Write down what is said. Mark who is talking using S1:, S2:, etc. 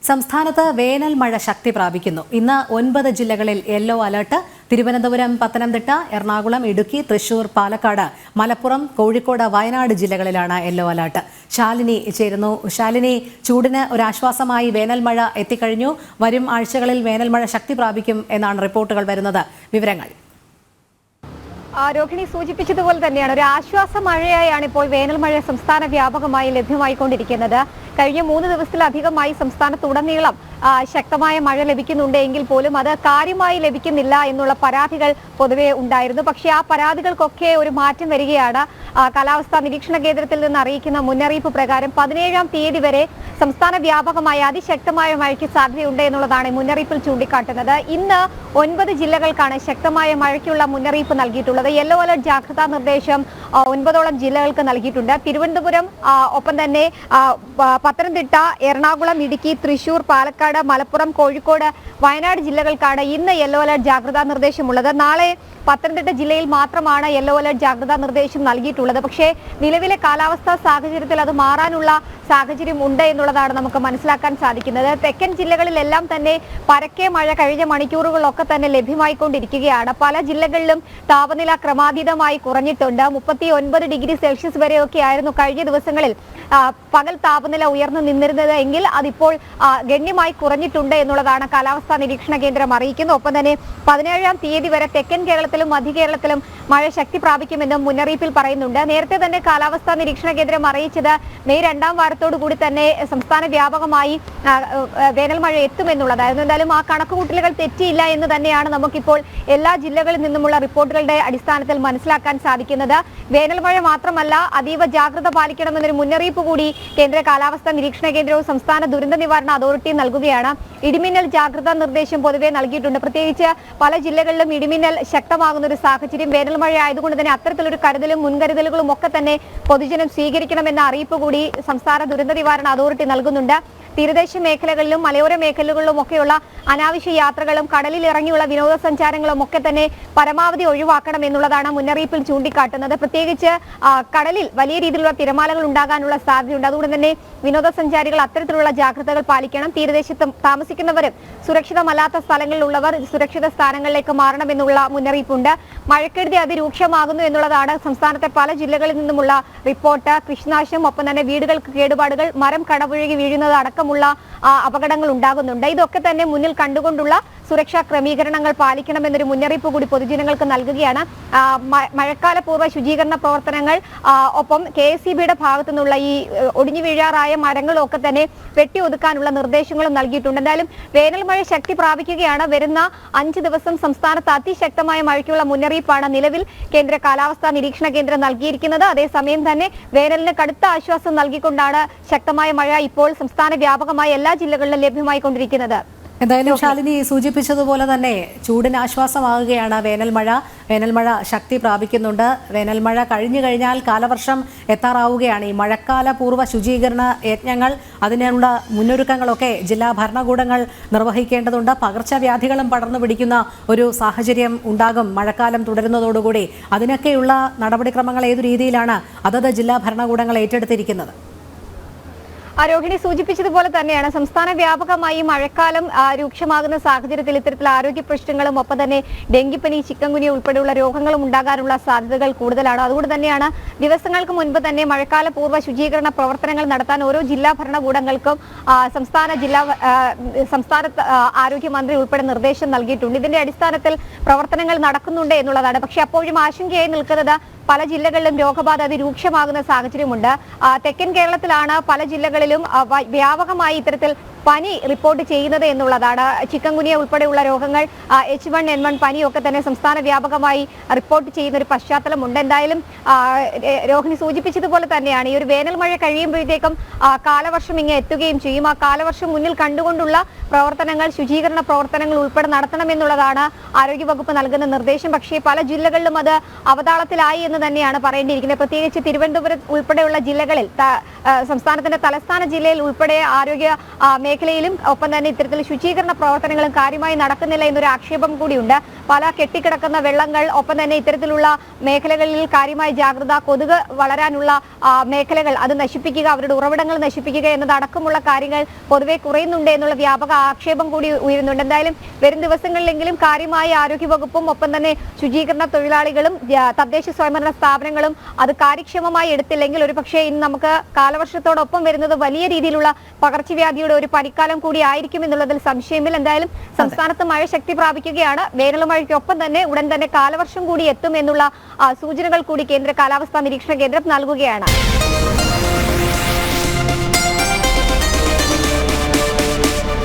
S1: സംസ്ഥാനത്ത് വേനൽ മഴ ശക്തി പ്രാപിക്കുന്നു. ഇന്ന് 9 ജില്ലകളിൽ യെല്ലോ അലർട്ട്. തിരുവനന്തപുരം, പത്തനംതിട്ട, എറണാകുളം, ഇടുക്കി, തൃശൂർ, പാലക്കാട്, മലപ്പുറം, കോഴിക്കോട്, വയനാട് ജില്ലകളിലാണ് യെല്ലോ അലർട്ട്. ശാലിനി ചേരുന്നു. ശാലിനി, ചൂടിന് ഒരാശ്വാസമായി വേനൽ മഴ എത്തിക്കഴിഞ്ഞു. വരും ആഴ്ചകളിൽ വേനൽ മഴ ശക്തി പ്രാപിക്കും എന്നാണ് റിപ്പോർട്ടുകൾ വരുന്നത്. വിവരങ്ങൾ.
S2: രോഹിണി സൂചിപ്പിച്ചതുപോലെ തന്നെയാണ് ഒരു ആശ്വാസ മഴയായാണ് ഇപ്പോൾ വേനൽ മഴ സംസ്ഥാന വ്യാപകമായി ലഭ്യമായിക്കൊണ്ടിരിക്കുന്നത്. കഴിഞ്ഞ 3 ദിവസത്തിലധികമായി സംസ്ഥാനത്തുടനീളം ശക്തമായ മഴ ലഭിക്കുന്നുണ്ട് എങ്കിൽ പോലും അത് കാര്യമായി ലഭിക്കുന്നില്ല എന്നുള്ള പരാതികൾ പൊതുവെ ഉണ്ടായിരുന്നു. പക്ഷേ ആ പരാതികൾക്കൊക്കെ ഒരു മാറ്റം വരികയാണ്. കാലാവസ്ഥാ നിരീക്ഷണ കേന്ദ്രത്തിൽ നിന്ന് അറിയിക്കുന്ന മുന്നറിയിപ്പ് പ്രകാരം 17-ാം തീയതി വരെ സംസ്ഥാന വ്യാപകമായ അതിശക്തമായ മഴയ്ക്ക് സാധ്യതയുണ്ട് എന്നുള്ളതാണ് മുന്നറിയിപ്പിൽ ചൂണ്ടിക്കാട്ടുന്നത്. ഇന്ന് 9 ജില്ലകൾക്കാണ് ശക്തമായ മഴയ്ക്കുള്ള മുന്നറിയിപ്പ് നൽകിയിട്ടുള്ളത്. യെല്ലോ അലർട്ട് ജാഗ്രതാ നിർദ്ദേശം 9ഓളം ജില്ലകൾക്ക് നൽകിയിട്ടുണ്ട്. തിരുവനന്തപുരം, ഒപ്പം തന്നെ പത്തനംതിട്ട, എറണാകുളം, ഇടുക്കി, തൃശൂർ, പാലക്കാട്, മലപ്പുറം, കോഴിക്കോട്, വയനാട് ജില്ലകൾക്കാണ് ഇന്ന് യെല്ലോ അലർട്ട് ജാഗ്രതാ നിർദ്ദേശമുള്ളത്. നാളെ പത്തനംതിട്ട ജില്ലയിൽ മാത്രമാണ് യെല്ലോ അലർട്ട് ജാഗ്രതാ നിർദ്ദേശം നൽകിയിട്ടുള്ളത്. പക്ഷേ നിലവിലെ കാലാവസ്ഥാ സാഹചര്യത്തിൽ അത് മാറാനുള്ള സാഹചര്യം ഉണ്ട് എന്നുള്ളതാണ് നമുക്ക് മനസ്സിലാക്കാൻ സാധിക്കുന്നത്. തെക്കൻ ജില്ലകളിലെല്ലാം തന്നെ പരക്കെ മഴ കഴിഞ്ഞ മണിക്കൂറുകളിലൊക്കെ തന്നെ ലഭ്യമായിക്കൊണ്ടിരിക്കുകയാണ്. പല ജില്ലകളിലും താപനില ക്രമാതീതമായി കുറഞ്ഞിട്ടുണ്ട്. 39 ഡിഗ്രി സെൽഷ്യസ് വരെയൊക്കെ ആയിരുന്നു കഴിഞ്ഞ ദിവസങ്ങളിൽ പകൽ താപനില ഉയർന്നു നിന്നിരുന്നത് എങ്കിൽ അതിപ്പോൾ ഗണ്യമായി കുറഞ്ഞിട്ടുണ്ട് എന്നുള്ളതാണ് കാലാവസ്ഥാ നിരീക്ഷണ കേന്ദ്രം അറിയിക്കുന്നത്. ഒപ്പം തന്നെ 17-ാം തീയതി വരെ തെക്കൻ കേരളത്തിലും മധ്യ കേരളത്തിലും മഴ ശക്തി പ്രാപിക്കുമെന്നും മുന്നറിയിപ്പിൽ പറയുന്നുണ്ട്. നേരത്തെ തന്നെ കാലാവസ്ഥാ നിരീക്ഷണ കേന്ദ്രം അറിയിച്ചത് മെയ് 2ാം വാരത്തോടു കൂടി തന്നെ സംസ്ഥാന വ്യാപകമായി വേനൽ മഴ എത്തുമെന്നുള്ളതായിരുന്നു. എന്തായാലും ആ കണക്കുകൂട്ടലുകൾ തെറ്റിയില്ല എന്ന് തന്നെയാണ് നമുക്കിപ്പോൾ എല്ലാ ജില്ലകളിൽ നിന്നുമുള്ള റിപ്പോർട്ടുകളുടെ അടിസ്ഥാനത്തിൽ മനസ്സിലാക്കാൻ സാധിക്കുന്നത്. വേനൽ മഴ മാത്രമല്ല, അതീവ ജാഗ്രത പാലിക്കണമെന്നൊരു മുന്നറിയിപ്പ് കൂടി കേന്ദ്ര കാലാവസ്ഥാ നിരീക്ഷണ കേന്ദ്രവും സംസ്ഥാന ദുരന്ത നിവാരണ അതോറിറ്റിയും നൽകുകയാണ്. ഇടിമിന്നൽ ജാഗ്രതാ നിർദ്ദേശം പൊതുവെ നൽകിയിട്ടുണ്ട്. പ്രത്യേകിച്ച് പല ജില്ലകളിലും ഇടിമിന്നൽ ശക്തമാകുന്ന ഒരു സാഹചര്യം. വേനൽ മഴ ആയതുകൊണ്ട് തന്നെ അത്തരത്തിലൊരു കരുതലും മുൻകരുതലുകളും ഒക്കെ തന്നെ പൊതുജനം സ്വീകരിക്കണമെന്ന അറിയിപ്പ് കൂടി സംസ്ഥാന ദുരന്ത നിവാരണ അതോറിറ്റി നൽകുന്നുണ്ട്. തീരദേശ മേഖലകളിലും മലയോര മേഖലകളിലും ഒക്കെയുള്ള അനാവശ്യ യാത്രകളും കടലിൽ ഇറങ്ങിയുള്ള വിനോദസഞ്ചാരങ്ങളും ഒക്കെ തന്നെ പരമാവധി ഒഴിവാക്കണം എന്നുള്ളതാണ് മുന്നറിയിപ്പിൽ ചൂണ്ടിക്കാട്ടുന്നത്. പ്രത്യേകിച്ച് കടലിൽ വലിയ രീതിയിലുള്ള തിരമാലകൾ ഉണ്ടാകാനുള്ള സാധ്യതയുണ്ട്. അതുകൊണ്ട് തന്നെ വിനോദസഞ്ചാരികൾ അത്തരത്തിലുള്ള ജാഗ്രതകൾ പാലിക്കണം. തീരദേശത്ത് താമസിക്കുന്നവരും സുരക്ഷിതമല്ലാത്ത സ്ഥലങ്ങളിലുള്ളവർ സുരക്ഷിത സ്ഥാനങ്ങളിലേക്ക് മാറണമെന്നുള്ള മുന്നറിയിപ്പുണ്ട്. മഴക്കെടുതി അതിരൂക്ഷമാകുന്നു എന്നുള്ളതാണ് സംസ്ഥാനത്തെ പല ജില്ലകളിൽ നിന്നുമുള്ള റിപ്പോർട്ട്. കൃഷിനാശം, ഒപ്പം തന്നെ വീടുകൾക്ക് കേടുപാടുകൾ, മരം കടപുഴകി വീഴുന്നത് അടക്കമുള്ള അപകടങ്ങൾ ഉണ്ടാകുന്നുണ്ട്. ഇതൊക്കെ തന്നെ മുന്നിൽ കണ്ടുകൊണ്ടുള്ള സുരക്ഷാ ക്രമീകരണങ്ങൾ പാലിക്കണമെന്നൊരു മുന്നറിയിപ്പ് കൂടി പൊതുജനങ്ങൾക്ക് നൽകുകയാണ്. മഴക്കാല പൂർവ്വ ശുചീകരണ പ്രവർത്തനങ്ങൾ, ഒപ്പം KSEBയുടെ ഭാഗത്തു നിന്നുള്ള ഈ ഒടിഞ്ഞു വീഴാറായ മരങ്ങളൊക്കെ തന്നെ വെട്ടിയൊതുക്കാനുള്ള നിർദ്ദേശങ്ങളും നൽകിയിട്ടുണ്ട്. എന്തായാലും വേനൽ മഴ ശക്തി പ്രാപിക്കുകയാണ്. വരുന്ന 5 ദിവസം സംസ്ഥാനത്ത് അതിശക്തമായ മഴയ്ക്കുള്ള മുന്നറിയിപ്പാണ് നിലവിൽ കേന്ദ്ര കാലാവസ്ഥാ നിരീക്ഷണ കേന്ദ്രം നൽകിയിരിക്കുന്നത്. അതേസമയം തന്നെ വേനലിന് കടുത്ത ആശ്വാസം നൽകിക്കൊണ്ടാണ് ശക്തമായ മഴ ഇപ്പോൾ സംസ്ഥാന വ്യാപകമായി എല്ലാ ജില്ലകളിലും ലഭ്യമായിക്കൊണ്ടിരിക്കുന്നത്.
S1: എന്തായാലും ശാലിനി സൂചിപ്പിച്ചതുപോലെ തന്നെ ചൂടിന് ആശ്വാസമാകുകയാണ് വേനൽ മഴ ശക്തി പ്രാപിക്കുന്നുണ്ട്. വേനൽ മഴ കഴിഞ്ഞു കഴിഞ്ഞാൽ കാലവർഷം എത്താറാവുകയാണ്. ഈ മഴക്കാല പൂർവ്വ ശുചീകരണ യജ്ഞങ്ങൾ, അതിനുള്ള മുന്നൊരുക്കങ്ങളൊക്കെ ജില്ലാ ഭരണകൂടങ്ങൾ നിർവഹിക്കേണ്ടതുണ്ട്. പകർച്ചവ്യാധികളും പടർന്നു പിടിക്കുന്ന ഒരു സാഹചര്യം ഉണ്ടാകും മഴക്കാലം തുടരുന്നതോടുകൂടി. അതിനൊക്കെയുള്ള നടപടിക്രമങ്ങൾ ഏതു രീതിയിലാണ് അതത് ജില്ലാ ഭരണകൂടങ്ങൾ ഏറ്റെടുത്തിരിക്കുന്നത്?
S2: രോഹിണി സൂചിപ്പിച്ചതുപോലെ തന്നെയാണ് സംസ്ഥാന വ്യാപകമായി മഴക്കാലം രൂക്ഷമാകുന്ന സാഹചര്യത്തിൽ ഇത്തരത്തിൽ ആരോഗ്യ പ്രശ്നങ്ങളും, ഒപ്പം തന്നെ ഡെങ്കിപ്പനി, ചിക്കൻഗുനിയ ഉൾപ്പെടെയുള്ള രോഗങ്ങളും ഉണ്ടാകാനുള്ള സാധ്യതകൾ കൂടുതലാണ്. അതുകൊണ്ട് തന്നെയാണ് ദിവസങ്ങൾക്ക് മുൻപ് തന്നെ മഴക്കാല പൂർവ്വ ശുചീകരണ പ്രവർത്തനങ്ങൾ നടത്താൻ ഓരോ ജില്ലാ ഭരണകൂടങ്ങൾക്കും സംസ്ഥാന ആരോഗ്യമന്ത്രി ഉൾപ്പെടെ നിർദ്ദേശം നൽകിയിട്ടുണ്ട്. ഇതിന്റെ അടിസ്ഥാനത്തിൽ പ്രവർത്തനങ്ങൾ നടക്കുന്നുണ്ട് എന്നുള്ളതാണ്. പക്ഷെ അപ്പോഴും ആശങ്കയായി നിൽക്കുന്നത് പല ജില്ലകളിലും രോഗബാധ അതിരൂക്ഷമാകുന്ന സാഹചര്യമുണ്ട്. തെക്കൻ കേരളത്തിലാണ് പല ജില്ലകളിലും വ്യാപകമായി ഇത്തരത്തിൽ പനി റിപ്പോർട്ട് ചെയ്യുന്നത് എന്നുള്ളതാണ്. ചിക്കൻഗുനിയ ഉൾപ്പെടെയുള്ള രോഗങ്ങൾ, H1N1 പനിയൊക്കെ തന്നെ സംസ്ഥാന വ്യാപകമായി റിപ്പോർട്ട് ചെയ്യുന്ന ഒരു പശ്ചാത്തലമുണ്ട്. എന്തായാലും രോഹിണി സൂചിപ്പിച്ചതുപോലെ തന്നെയാണ് ഈ ഒരു വേനൽ മഴ കഴിയുമ്പോഴത്തേക്കും കാലവർഷം ഇങ്ങനെ എത്തുകയും ചെയ്യും. ആ കാലവർഷം മുന്നിൽ കണ്ടുകൊണ്ടുള്ള പ്രവർത്തനങ്ങൾ, ശുചീകരണ പ്രവർത്തനങ്ങൾ ഉൾപ്പെടെ നടത്തണമെന്നുള്ളതാണ് ആരോഗ്യവകുപ്പ് നൽകുന്ന നിർദ്ദേശം. പക്ഷേ പല ജില്ലകളിലും അത് അവതാളത്തിലായി എന്ന് തന്നെയാണ് പറയേണ്ടിയിരിക്കുന്നത്. പ്രത്യേകിച്ച് തിരുവനന്തപുരം ഉൾപ്പെടെയുള്ള ജില്ലകളിൽ, സംസ്ഥാനത്തിന്റെ തലസ്ഥാന ജില്ലയിൽ ഉൾപ്പെടെ ആരോഗ്യ മേഖലയിലും ഒപ്പം തന്നെ ഇത്തരത്തിൽ ശുചീകരണ പ്രവർത്തനങ്ങളും കാര്യമായി നടക്കുന്നില്ല എന്നൊരു ആക്ഷേപം കൂടിയുണ്ട്. പല കെട്ടിക്കിടക്കുന്ന വെള്ളങ്ങൾ, ഒപ്പം തന്നെ ഇത്തരത്തിലുള്ള മേഖലകളിൽ കാര്യമായ ജാഗ്രത, കൊതുക് വളരാനുള്ള മേഖലകൾ അത് നശിപ്പിക്കുക, അവരുടെ ഉറവിടങ്ങൾ നശിപ്പിക്കുക എന്നതടക്കമുള്ള കാര്യങ്ങൾ പൊതുവെ കുറയുന്നുണ്ട് എന്നുള്ള വ്യാപക ആക്ഷേപം കൂടി ഉയരുന്നുണ്ട്. എന്തായാലും വരും ദിവസങ്ങളിലെങ്കിലും കാര്യമായ ആരോഗ്യവകുപ്പും ഒപ്പം തന്നെ ശുചീകരണ തൊഴിലാളികളും തദ്ദേശ സ്വയംഭരണ സ്ഥാപനങ്ങളും അത് കാര്യക്ഷമമായി എടുത്തില്ലെങ്കിൽ ഒരുപക്ഷെ ഇന്ന് നമുക്ക് കാലവർഷത്തോടൊപ്പം വരുന്നത് വലിയ രീതിയിലുള്ള പകർച്ചവ്യാധിയുടെ ഒരു പനിക്കാലം കൂടി ആയിരിക്കും എന്നുള്ളതിൽ സംശയമില്ല. എന്തായാലും സംസ്ഥാനത്ത് മഴ ശക്തി പ്രാപിക്കുകയാണ്. വേനൽ മഴയ്ക്കൊപ്പം തന്നെ ഉടൻ തന്നെ കാലവർഷം കൂടി എത്തും എന്നുള്ള സൂചനകൾ കൂടി കേന്ദ്ര കാലാവസ്ഥാ നിരീക്ഷണ കേന്ദ്രം നൽകുകയാണ്.